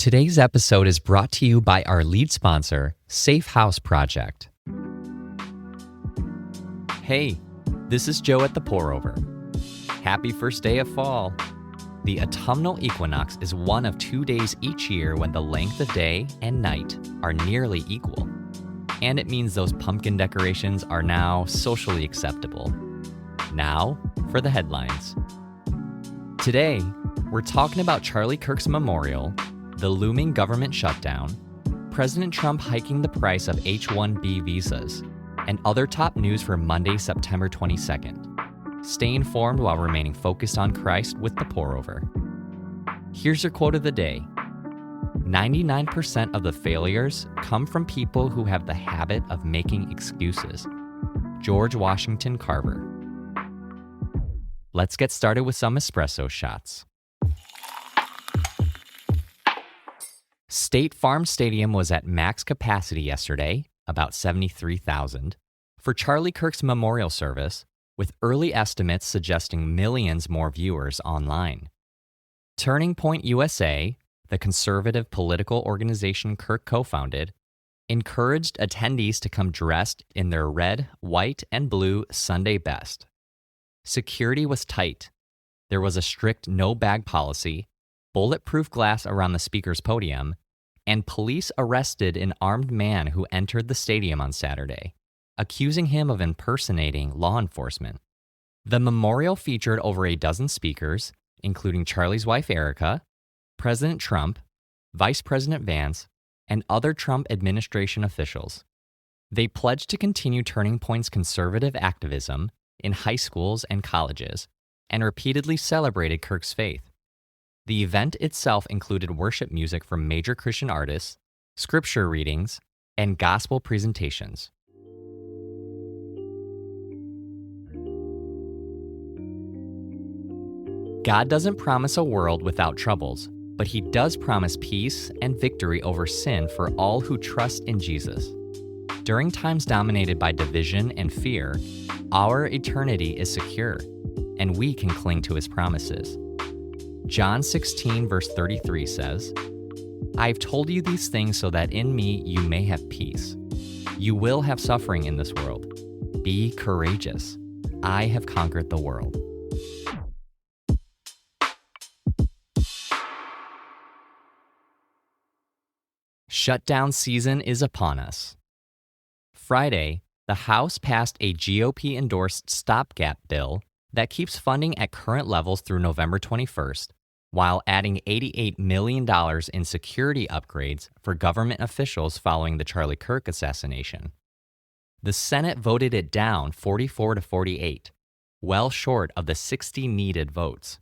Today's episode is brought to you by our lead sponsor, Safe House Project. Hey, this is Joe at the Pour-Over. Happy first day of fall. The autumnal equinox is one of 2 days each year when the length of day and night are nearly equal. And it means those pumpkin decorations are now socially acceptable. Now, for the headlines. Today, we're talking about Charlie Kirk's memorial, the looming government shutdown, President Trump hiking the price of H1-B visas, and other top news for Monday, September 22nd. Stay informed while remaining focused on Christ with the Pour-Over. Here's your quote of the day. 99% of the failures come from people who have the habit of making excuses. George Washington Carver. Let's get started with some espresso shots. State Farm Stadium was at max capacity yesterday, about 73,000, for Charlie Kirk's memorial service, with early estimates suggesting millions more viewers online. Turning Point USA, the conservative political organization Kirk co-founded, encouraged attendees to come dressed in their red, white, and blue Sunday best. Security was tight. There was a strict no-bag policy, bulletproof glass around the speaker's podium, and police arrested an armed man who entered the stadium on Saturday, accusing him of impersonating law enforcement. The memorial featured over a dozen speakers, including Charlie's wife Erica, President Trump, Vice President Vance, and other Trump administration officials. They pledged to continue Turning Point's conservative activism in high schools and colleges, and repeatedly celebrated Kirk's faith. The event itself included worship music from major Christian artists, scripture readings, and gospel presentations. God doesn't promise a world without troubles, but He does promise peace and victory over sin for all who trust in Jesus. During times dominated by division and fear, our eternity is secure, and we can cling to His promises. John 16, verse 33 says, "I've told you these things so that in me you may have peace. You will have suffering in this world. Be courageous. I have conquered the world." Shutdown season is upon us. Friday, the House passed a GOP-endorsed stopgap bill that keeps funding at current levels through November 21st, while adding $88 million in security upgrades for government officials following the Charlie Kirk assassination. The Senate voted it down 44-48, well short of the 60 needed votes.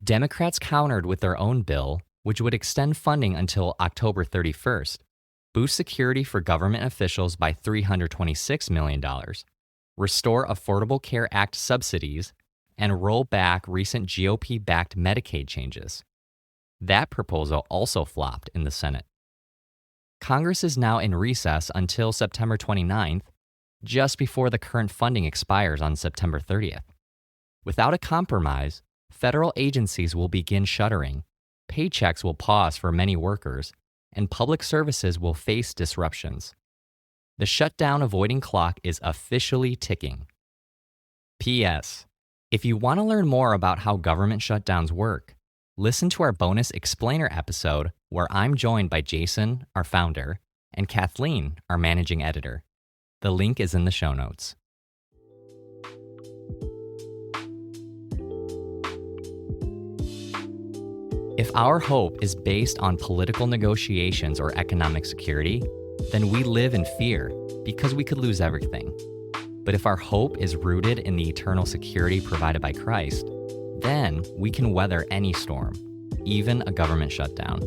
Democrats countered with their own bill, which would extend funding until October 31st, boost security for government officials by $326 million, restore Affordable Care Act subsidies, and roll back recent GOP-backed Medicaid changes. That proposal also flopped in the Senate. Congress is now in recess until September 29th, just before the current funding expires on September 30th. Without a compromise, federal agencies will begin shuttering, paychecks will pause for many workers, and public services will face disruptions. The shutdown avoiding clock is officially ticking. P.S. If you want to learn more about how government shutdowns work, listen to our bonus explainer episode where I'm joined by Jason, our founder, and Kathleen, our managing editor. The link is in the show notes. If our hope is based on political negotiations or economic security, then we live in fear because we could lose everything. But if our hope is rooted in the eternal security provided by Christ, then we can weather any storm, even a government shutdown.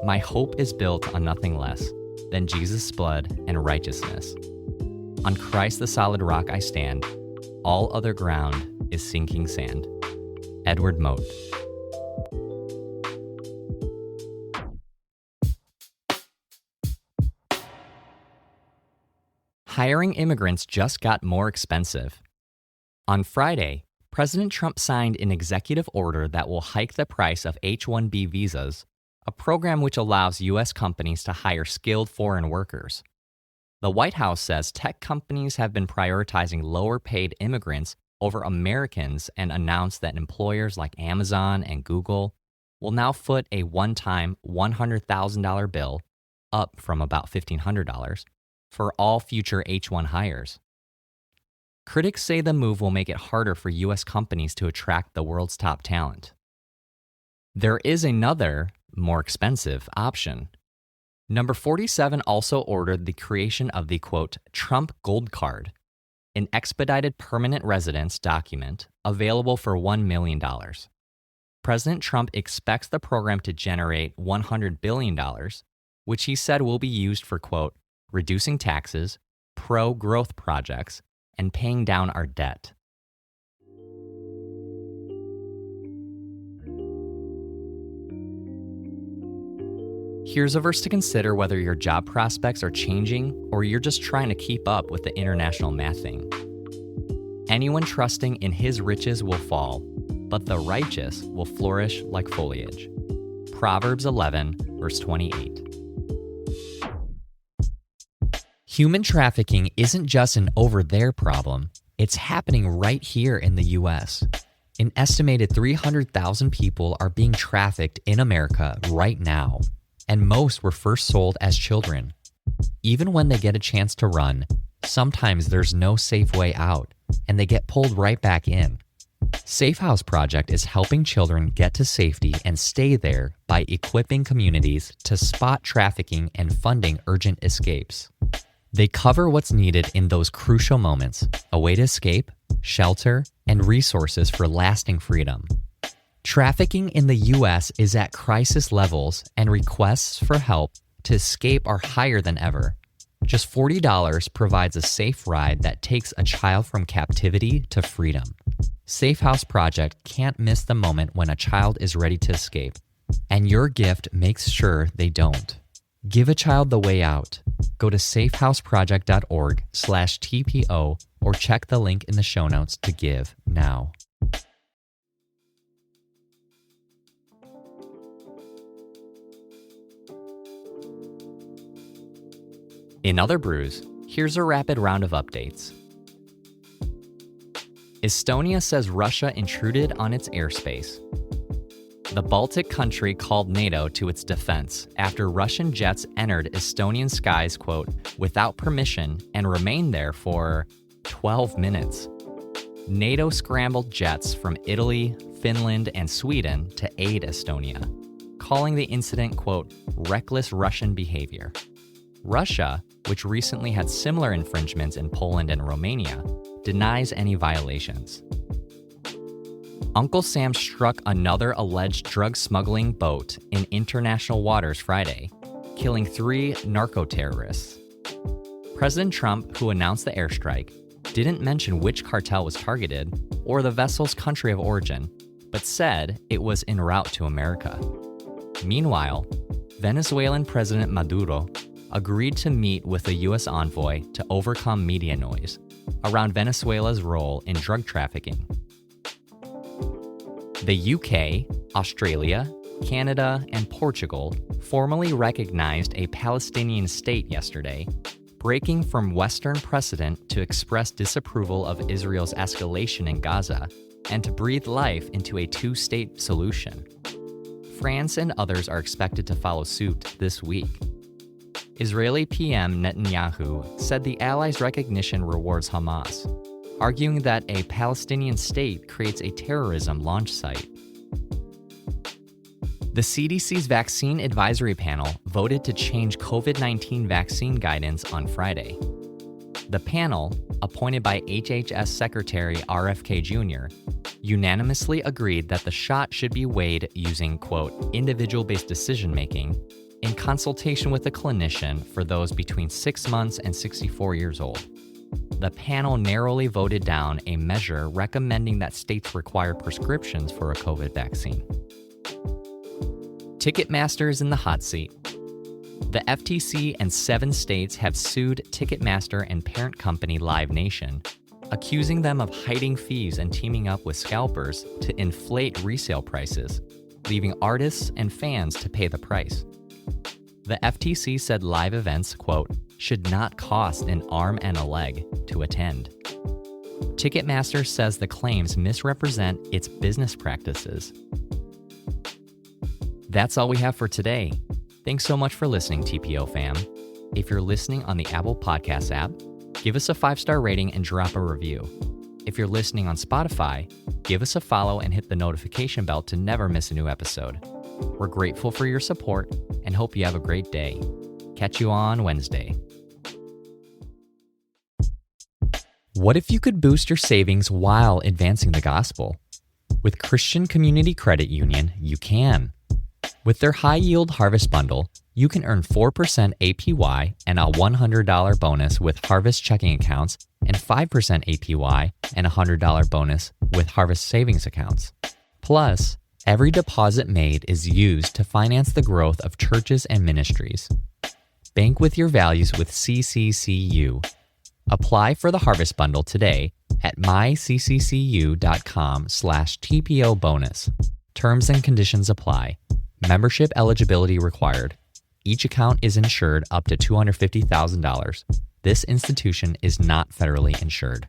My hope is built on nothing less than Jesus' blood and righteousness. On Christ the solid rock I stand, all other ground is sinking sand. Edward Mote. Hiring immigrants just got more expensive. On Friday, President Trump signed an executive order that will hike the price of H1-B visas a program which allows U.S. companies to hire skilled foreign workers. The White House says tech companies have been prioritizing lower-paid immigrants over Americans and announced that employers like Amazon and Google will now foot a one-time $100,000 bill, up from about $1,500, for all future H1 hires. Critics say the move will make it harder for U.S. companies to attract the world's top talent. There is another, more expensive option. Number 47 also ordered the creation of the, quote, Trump Gold Card, an expedited permanent residence document available for $1 million. President Trump expects the program to generate $100 billion, which he said will be used for, quote, reducing taxes, pro-growth projects, and paying down our debt. Here's a verse to consider whether your job prospects are changing or you're just trying to keep up with the international mathing. Anyone trusting in his riches will fall, but the righteous will flourish like foliage. Proverbs 11, verse 28. Human trafficking isn't just an over-there problem, it's happening right here in the U.S. An estimated 300,000 people are being trafficked in America right now, and most were first sold as children. Even when they get a chance to run, sometimes there's no safe way out, and they get pulled right back in. Safe House Project is helping children get to safety and stay there by equipping communities to spot trafficking and funding urgent escapes. They cover what's needed in those crucial moments: a way to escape, shelter, and resources for lasting freedom. Trafficking in the U.S. is at crisis levels, and requests for help to escape are higher than ever. Just $40 provides a safe ride that takes a child from captivity to freedom. Safe House Project can't miss the moment when a child is ready to escape, and your gift makes sure they don't. Give a child the way out. Go to safehouseproject.org/TPO or check the link in the show notes to give now. In other brews, here's a rapid round of updates. Estonia says Russia intruded on its airspace. The Baltic country called NATO to its defense after Russian jets entered Estonian skies, quote, without permission and remained there for 12 minutes. NATO scrambled jets from Italy, Finland, and Sweden to aid Estonia, calling the incident, quote, reckless Russian behavior. Russia, which recently had similar infringements in Poland and Romania, denies any violations. Uncle Sam struck another alleged drug smuggling boat in international waters Friday, killing 3 narco-terrorists. President Trump, who announced the airstrike, didn't mention which cartel was targeted or the vessel's country of origin, but said it was en route to America. Meanwhile, Venezuelan President Maduro agreed to meet with a U.S. envoy to overcome media noise around Venezuela's role in drug trafficking. The UK, Australia, Canada, and Portugal formally recognized a Palestinian state yesterday, breaking from Western precedent to express disapproval of Israel's escalation in Gaza and to breathe life into a two-state solution. France and others are expected to follow suit this week. Israeli PM Netanyahu said the Allies' recognition rewards Hamas, arguing that a Palestinian state creates a terrorism launch site. The CDC's Vaccine Advisory Panel voted to change COVID-19 vaccine guidance on Friday. The panel, appointed by HHS Secretary RFK Jr., unanimously agreed that the shot should be weighed using, quote, individual-based decision-making in consultation with a clinician for those between 6 months and 64 years old. The panel narrowly voted down a measure recommending that states require prescriptions for a COVID vaccine. Ticketmaster is in the hot seat. The FTC and 7 states have sued Ticketmaster and parent company Live Nation, accusing them of hiding fees and teaming up with scalpers to inflate resale prices, leaving artists and fans to pay the price. The FTC said live events, quote, should not cost an arm and a leg to attend. Ticketmaster says the claims misrepresent its business practices. That's all we have for today. Thanks so much for listening, TPO fam. If you're listening on the Apple Podcasts app, give us a 5-star rating and drop a review. If you're listening on Spotify, give us a follow and hit the notification bell to never miss a new episode. We're grateful for your support and hope you have a great day. Catch you on Wednesday. What if you could boost your savings while advancing the gospel? With Christian Community Credit Union, you can. With their high-yield Harvest Bundle, you can earn 4% APY and a $100 bonus with Harvest checking accounts and 5% APY and a $100 bonus with Harvest savings accounts. Plus, every deposit made is used to finance the growth of churches and ministries. Bank with your values with CCCU. Apply for the Harvest Bundle today at mycccu.com/TPO bonus. Terms and conditions apply. Membership eligibility required. Each account is insured up to $250,000. This institution is not federally insured.